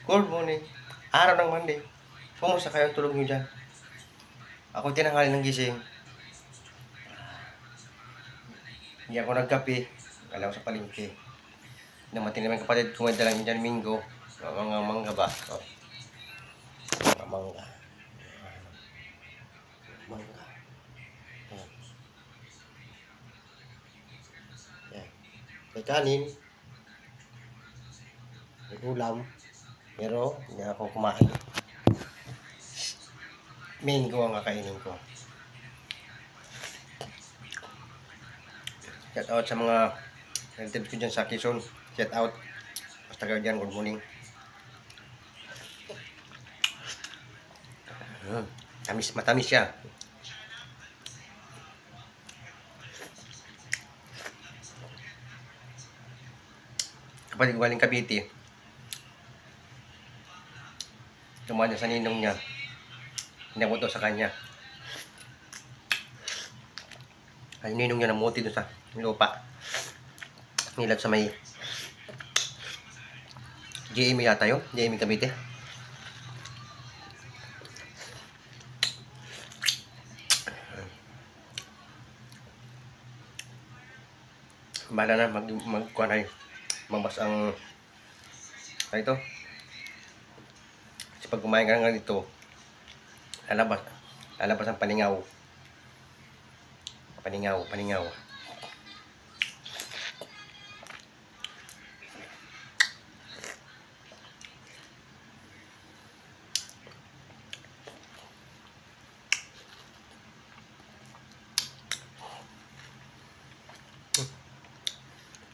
Good morning. Araw ng Monday. Kumusta kayo ang tulog nyo dyan? Ako tinanghali ng gising. Hindi ako nagkape. Alam ko sa palengke. Namating naman kapatid, kumanda lang dyan Minggo. Mga mangga ba? Oh. Mga mangga. Mangga. Yan. Yan. May kanin. May ulam. Pero hindi ako kumain. Minggo ang kakainin ko. Shout out sa mga relatives ko dyan sa Quezon. Shout out. Basta kayo dyan, good morning. Matamis siya. Kapatid ko galing Cavite. Tumaan niya sa ninong niya. Hinabot daw sa kanya. Ay, ninong niya namuti doon sa lupa. Nilad sa may GM yata yun. GM Cavite. Bahala na magkuhan ay mabas ang ito. Kasi pag kumain ka nga dito, lalabas ang paningaw. Paningaw.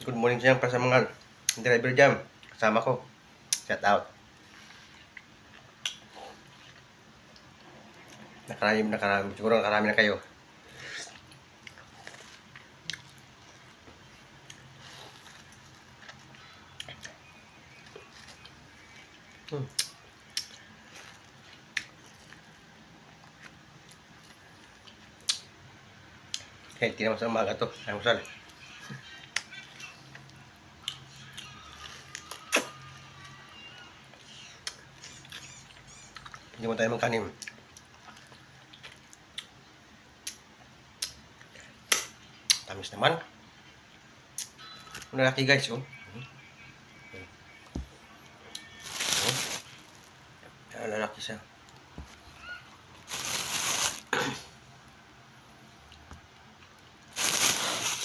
Good morning siyempre sa mga driver dyan. Kasama ko. Shout out. Nakarami. Siguro nakarami na kayo. Healthy naman sa umaga to. Almusal. Hindi mo tayo magkanin. Tamis naman. Lalaki guys, oh. Lalaki siya.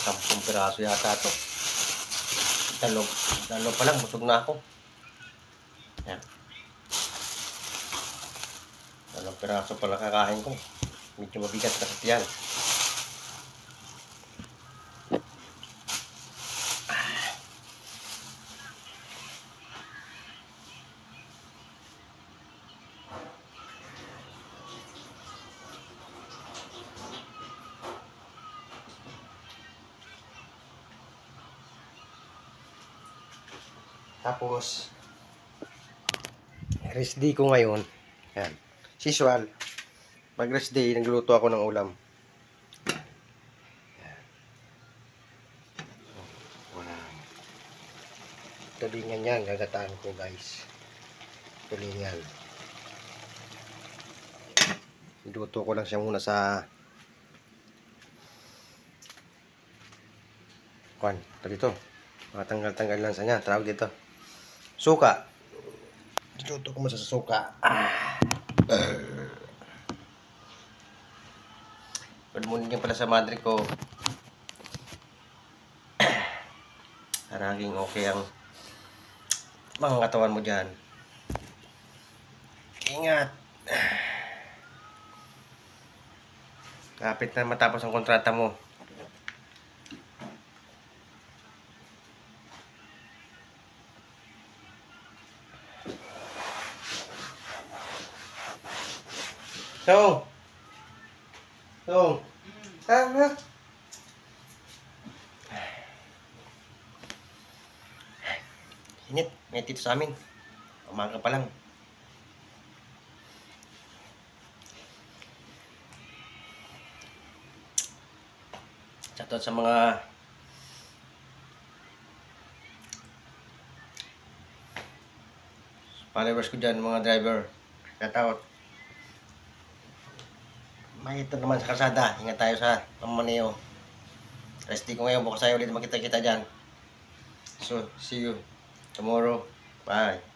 Sampung piraso yata to. Dalo pa lang, busog na ako. Yan. 2 piraso pala kakain ko. Medyo mabigat kasi yan. Tapos, rest day ko ngayon. Yan. Sisual. Pag rest day, nagluto ako ng ulam. Wow. Tulingan yan. Gagataan ko guys. Tulingan. Niluto ko lang siya muna sa kwan. Dito. Tanggal lang sa niya. Tawag dito. Suka. Niluto ko muna sa suka. Good morning yan pala sa madre ko. Haraging okay ang mga katawan mo dyan. Ingat. Kapit na matapos ang kontrata mo. Tama. Init dito sa amin. Umaga pa lang. Shoutout sa mga followers ko dyan, mga driver. Shout out. May ito naman sa kalsada. Ingat tayo sa pamaneo. Resti ko ngayon. Bukas tayo ulit makita-kita dyan. So, see you tomorrow. Bye.